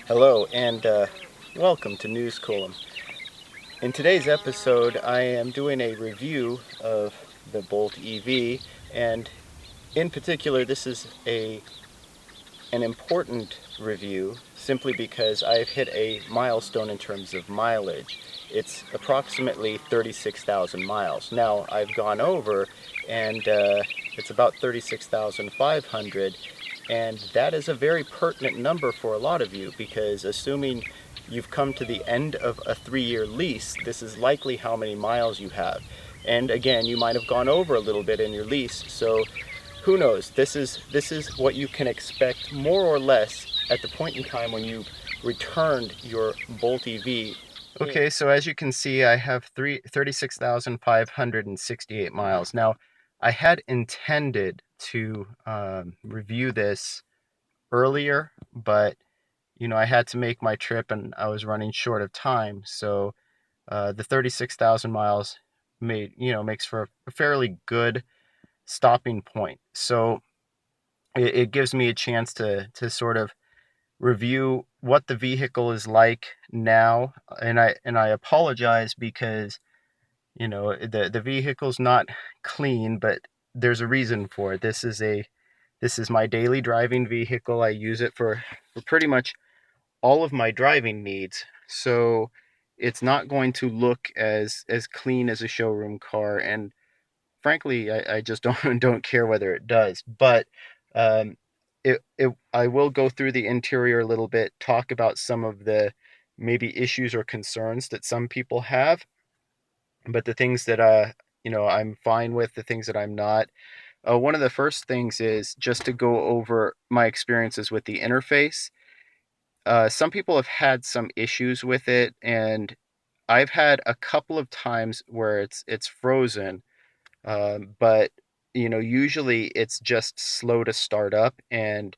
Hello and welcome to News Column. In today's episode, I am doing a review of the Bolt EV, and in particular, this is an important review simply because I've hit a milestone in terms of mileage. It's approximately 36,000 miles. Now, I've gone over, and it's about 36,500, and that is a very pertinent number for a lot of you because assuming you've come to the end of a 3-year lease, this is likely how many miles you have. And again, you might have gone over a little bit in your lease, so who knows? This is what you can expect more or less at the point in time when you returned your Bolt EV. Okay, so as you can see, I have 36,568 miles. Now, I had intended to review this earlier, but I had to make my trip and I was running short of time. So the 36,000 miles makes for a fairly good stopping point. So it gives me a chance to sort of review what the vehicle is like now, and I apologize because the vehicle's not clean, but there's a reason for it. This is my daily driving vehicle. I use it for pretty much all of my driving needs. So it's not going to look as clean as a showroom car, and frankly, I just don't care whether it does. But um, I will go through the interior a little bit, talk about some of the maybe issues or concerns that some people have, but the things that I'm fine with, the things that I'm not. One of the first things is just to go over my experiences with the interface. Some people have had some issues with it, and I've had a couple of times where it's frozen, but usually it's just slow to start up, and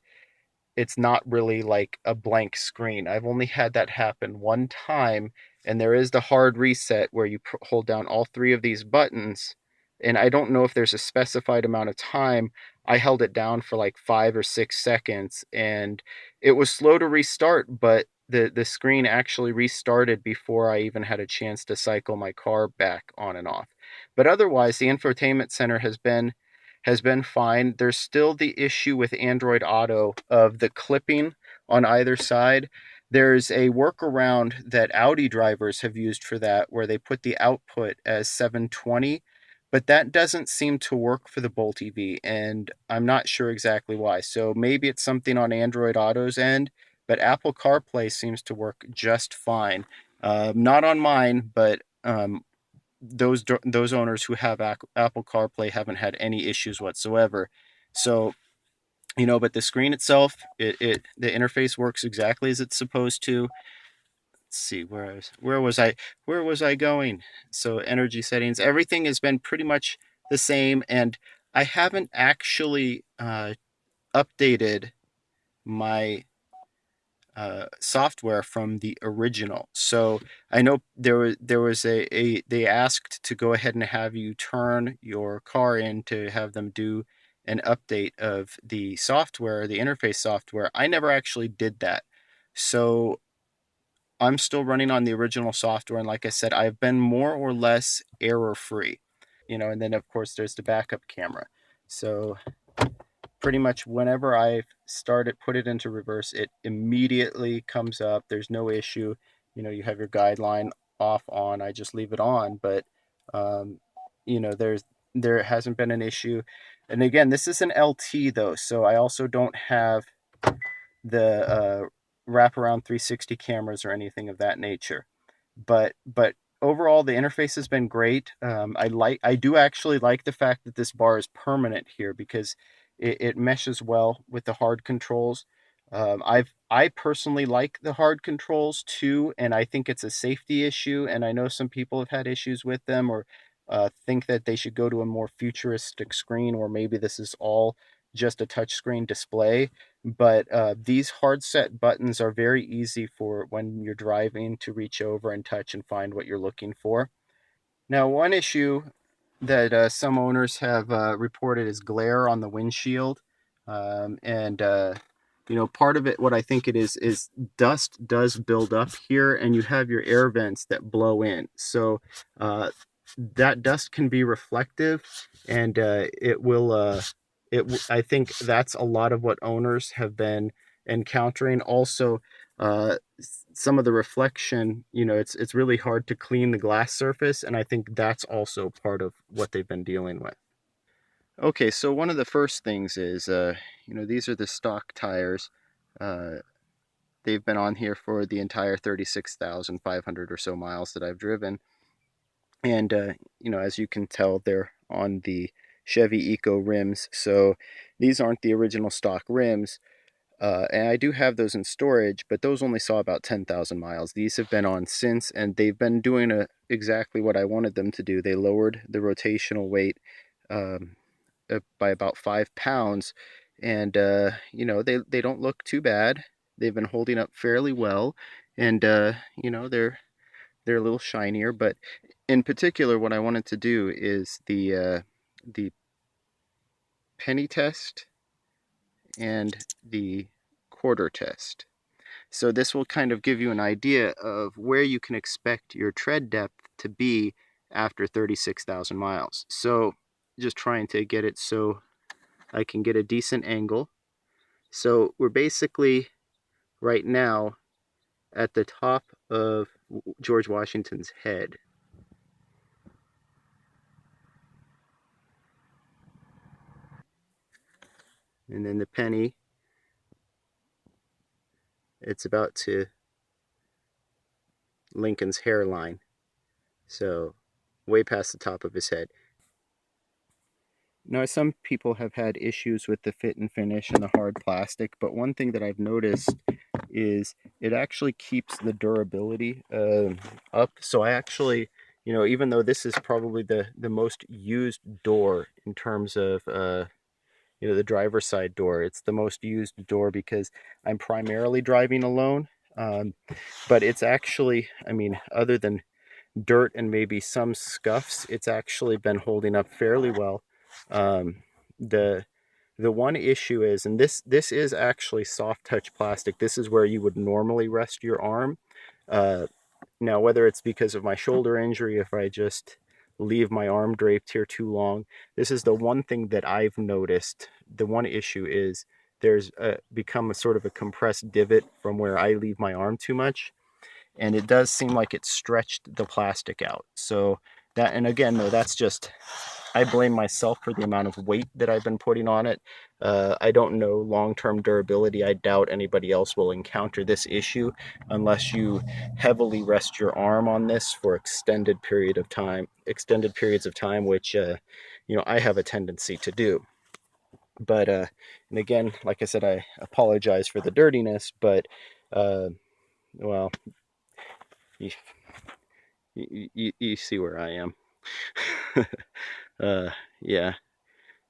it's not really like a blank screen. I've only had that happen one time, and there is the hard reset where you hold down all three of these buttons. And I don't know if there's a specified amount of time. I held it down for like 5 or 6 seconds, and it was slow to restart, but the screen actually restarted before I even had a chance to cycle my car back on and off. But otherwise, the infotainment center has been fine. There's still the issue with Android Auto of the clipping on either side. There's a workaround that Audi drivers have used for that where they put the output as 720, but that doesn't seem to work for the Bolt EV, and I'm not sure exactly why. So maybe it's something on Android Auto's end, but Apple CarPlay seems to work just fine. Not on mine, but those owners who have Apple CarPlay haven't had any issues whatsoever. So but the screen itself, the interface works exactly as it's supposed to. Let's see where was I going? So energy settings, everything has been pretty much the same, and I haven't actually updated my software from the original. So I know there was they asked to go ahead and have you turn your car in to have them do an update of the software, the interface software. I never actually did that. So I'm still running on the original software, and like I said, I've been more or less error free. And then of course there's the backup camera. So pretty much whenever I put it into reverse, it immediately comes up. There's no issue. You have your guideline off on. I just leave it on, but um, there hasn't been an issue. And again, this is an LT though, so I also don't have the wraparound 360 cameras or anything of that nature. But overall, the interface has been great. I do actually like the fact that this bar is permanent here because it meshes well with the hard controls. I personally like the hard controls too, and I think it's a safety issue. And I know some people have had issues with them, or think that they should go to a more futuristic screen, or maybe this is all just a touchscreen display. But these hard set buttons are very easy for when you're driving to reach over and touch and find what you're looking for. Now, one issue that some owners have reported is glare on the windshield. And part of it, what I think it is dust does build up here, and you have your air vents that blow in. So uh, that dust can be reflective, and it will. I think that's a lot of what owners have been encountering. Also, some of the reflection, it's really hard to clean the glass surface, and I think that's also part of what they've been dealing with. Okay, so one of the first things is, these are the stock tires. Uh, they've been on here for the entire 36,500 or so miles that I've driven. And, as you can tell, they're on the Chevy Eco rims. So these aren't the original stock rims. And I do have those in storage, but those only saw about 10,000 miles. These have been on since, and they've been doing exactly what I wanted them to do. They lowered the rotational weight um, by about 5 pounds, and they don't look too bad. They've been holding up fairly well, and they're a little shinier. But in particular, what I wanted to do is the penny test and the quarter test. So this will kind of give you an idea of where you can expect your tread depth to be after 36,000 miles. So just trying to get it so I can get a decent angle. So we're basically right now at the top of George Washington's head. And then the penny, it's about to Lincoln's hairline. So way past the top of his head. Now, some people have had issues with the fit and finish and the hard plastic, but one thing that I've noticed is it actually keeps the durability up. So I actually, even though this is probably the most used door in terms of, the driver's side door, it's the most used door because I'm primarily driving alone. But it's actually, other than dirt and maybe some scuffs, it's actually been holding up fairly well. Um, the the one issue is, and this is actually soft touch plastic. This is where you would normally rest your arm. Uh, Now, whether it's because of my shoulder injury, if I just leave my arm draped here too long, this is the one thing that I've noticed. The one issue is there's become a sort of a compressed divot from where I leave my arm too much, and it does seem like it stretched the plastic out. So that, and again, though, that's just, I blame myself for the amount of weight that I've been putting on it. I don't know long-term durability. I doubt anybody else will encounter this issue unless you heavily rest your arm on this for extended periods of time, which I have a tendency to do. But and again, like I said, I apologize for the dirtiness, but well, you, you see where I am. uh, yeah,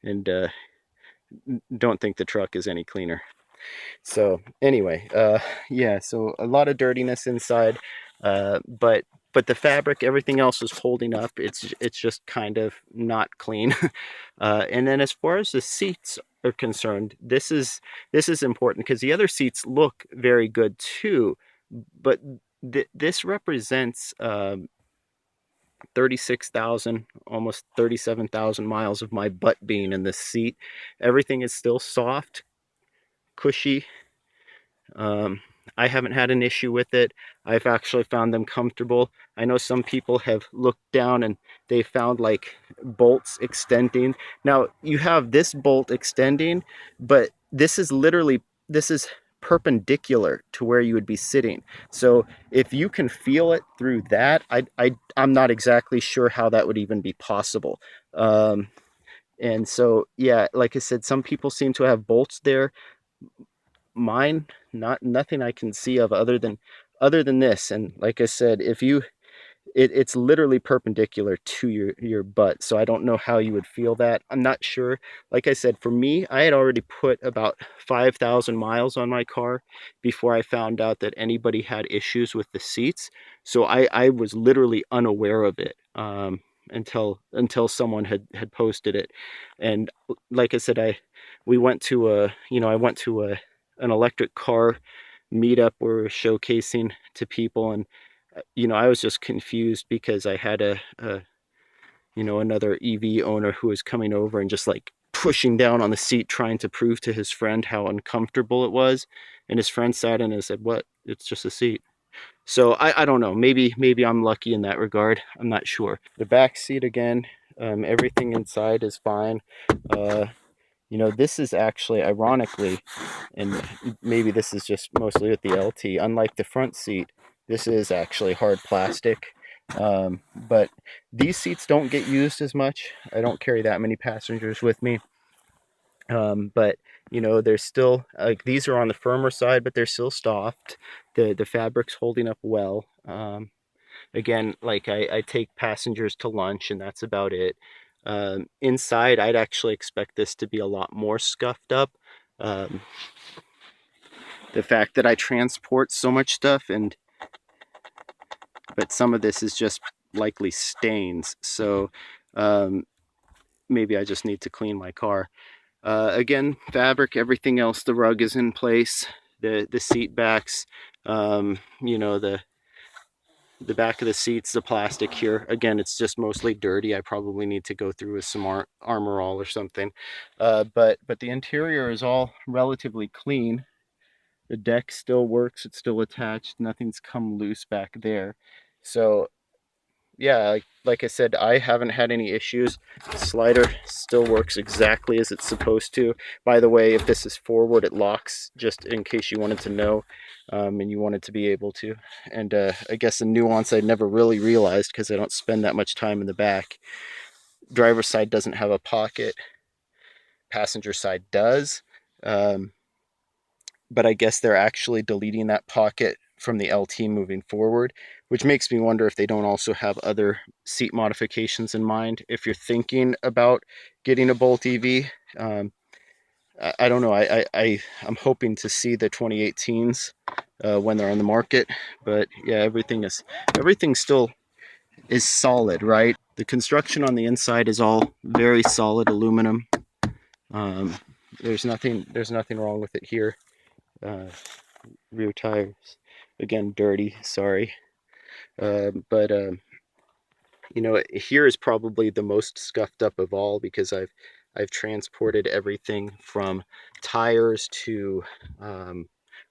and don't think the truck is any cleaner. So anyway, yeah, so a lot of dirtiness inside, but the fabric, everything else is holding up. It's just kind of not clean. And then as far as the seats are concerned, this is important because the other seats look very good too, but this represents 36,000, almost 37,000 miles of my butt being in this seat. Everything is still soft, cushy. Um, I haven't had an issue with it. I've actually found them comfortable. I know some people have looked down and they found like bolts extending. Now you have this bolt extending, but this is perpendicular to where you would be sitting. So if you can feel it through that, I'm not exactly sure how that would even be possible. And so, yeah, like I said, some people seem to have bolts there. Mine, nothing I can see of other than this. And like I said, if you it's literally perpendicular to your butt, so I don't know how you would feel that. I'm not sure. Like I said, for me, I had already put about 5,000 miles on my car before I found out that anybody had issues with the seats. So I was literally unaware of it until someone had posted it. And like I said, I went to a an electric car meetup where we're showcasing to people, and I was just confused because I had another EV owner who was coming over and just like pushing down on the seat trying to prove to his friend how uncomfortable it was, and his friend sat in and said, "What? It's just a seat." So I don't know. Maybe I'm lucky in that regard. I'm not sure. The back seat again, everything inside is fine. Uh, this is actually, ironically, and maybe this is just mostly with the LT, unlike the front seat, this is actually hard plastic. But these seats don't get used as much. I don't carry that many passengers with me. But there's still, like, these are on the firmer side, but they're still soft. The fabric's holding up well. Again, like, I take passengers to lunch and that's about it. Inside, I'd actually expect this to be a lot more scuffed up. The fact that I transport so much stuff, but some of this is just likely stains. So maybe I just need to clean my car. Again, fabric, everything else, the rug is in place. The seat backs, the back of the seats, the plastic here, again, it's just mostly dirty. I probably need to go through with some Armor All or something. But the interior is all relatively clean. The deck still works, it's still attached, nothing's come loose back there. So yeah, like I said, I haven't had any issues. The slider still works exactly as it's supposed to. By the way, if this is forward, it locks, just in case you wanted to know, and you wanted to be able to. And I guess a nuance I never really realized because I don't spend that much time in the back. Driver's side doesn't have a pocket. Passenger side does. But I guess they're actually deleting that pocket from the LT moving forward, which makes me wonder if they don't also have other seat modifications in mind. If you're thinking about getting a Bolt EV, I don't know. I'm hoping to see the 2018s when they're on the market. But yeah, everything still is solid, right? The construction on the inside is all very solid aluminum. There's nothing wrong with it here. Rear tires, again, dirty, sorry. But here is probably the most scuffed up of all, because I've transported everything from tires to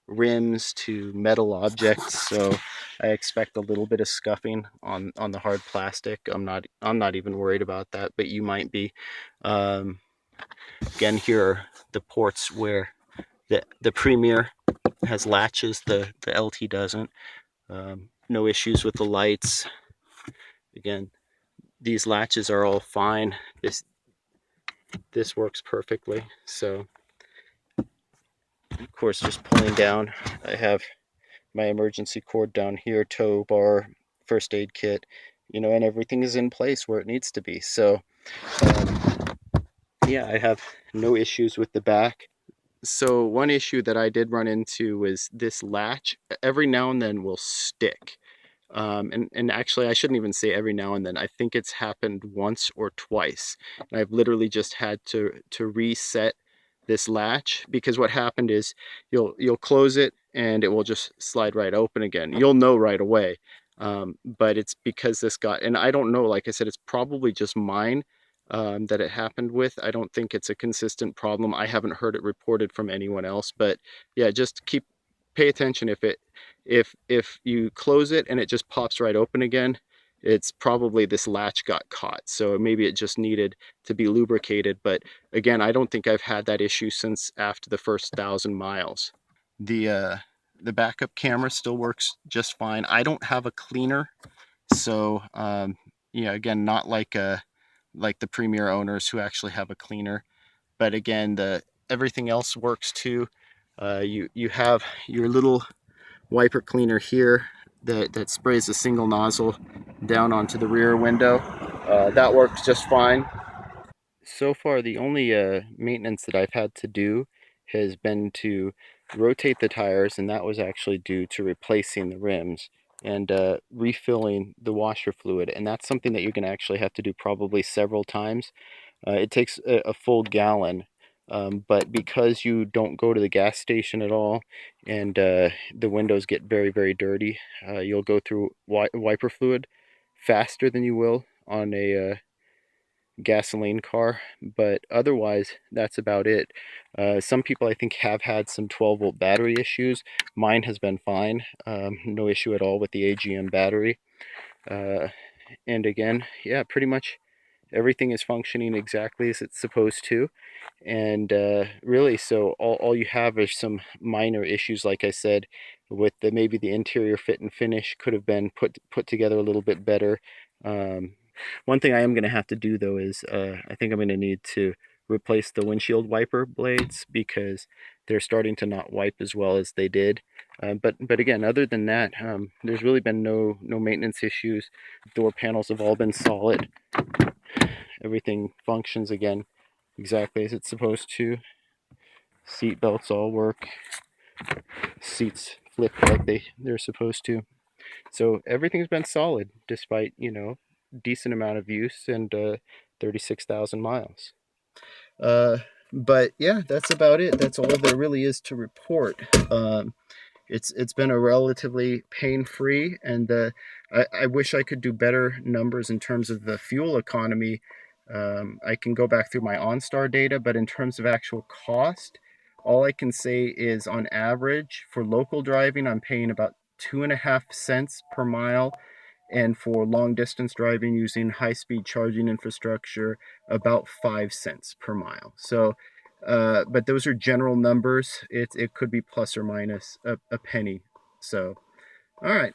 rims to metal objects, so I expect a little bit of scuffing on the hard plastic. I'm not even worried about that, but you might be. Again, here are the ports where the Premier has latches, the LT doesn't. No issues with the lights. Again, these latches are all fine. This works perfectly. So, of course, just pulling down, I have my emergency cord down here, tow bar, first aid kit, and everything is in place where it needs to be. So, yeah, I have no issues with the back. So one issue that I did run into was this latch every now and then will stick. And actually, I shouldn't even say every now and then. I think it's happened once or twice. And I've literally just had to reset this latch, because what happened is you'll close it and it will just slide right open again. You'll know right away. But it's because this got, and I don't know, like I said, it's probably just mine that it happened with. I don't think it's a consistent problem. I haven't heard it reported from anyone else, but yeah, just pay attention. If you close it and it just pops right open again, it's probably this latch got caught. So maybe it just needed to be lubricated. But again, I don't think I've had that issue since after the first 1,000 miles. The backup camera still works just fine. I don't have a cleaner, so yeah, again, not like the Premier owners who actually have a cleaner. But again, everything else works too. You have your little wiper cleaner here that sprays a single nozzle down onto the rear window. That works just fine. So far, the only maintenance that I've had to do has been to rotate the tires, and that was actually due to replacing the rims and refilling the washer fluid. And that's something that you're going to actually have to do probably several times. It takes a full gallon But because you don't go to the gas station at all, and the windows get very, very dirty, you'll go through wiper fluid faster than you will on a gasoline car. But otherwise, that's about it. Some people, I think, have had some 12-volt battery issues. Mine has been fine. No issue at all with the AGM battery. And again, yeah, pretty much everything is functioning exactly as it's supposed to. And really, so all you have is some minor issues, like I said, with maybe the interior fit and finish could have been put together a little bit better. One thing I am going to have to do, though, is I think I'm going to need to replace the windshield wiper blades, because they're starting to not wipe as well as they did. But again, other than that, there's really been no maintenance issues. Door panels have all been solid. Everything functions again exactly as it's supposed to. Seat belts all work. Seats flip like they're supposed to. So everything's been solid, despite, decent amount of use and 36,000 miles. But yeah, that's about it. That's all there really is to report. It's been a relatively pain-free, and I wish I could do better numbers in terms of the fuel economy. I can go back through my OnStar data, but in terms of actual cost, all I can say is on average for local driving, I'm paying about 2.5 cents per mile, and for long distance driving using high speed charging infrastructure, about 5 cents per mile. So, but those are general numbers. It could be plus or minus a penny. So, all right.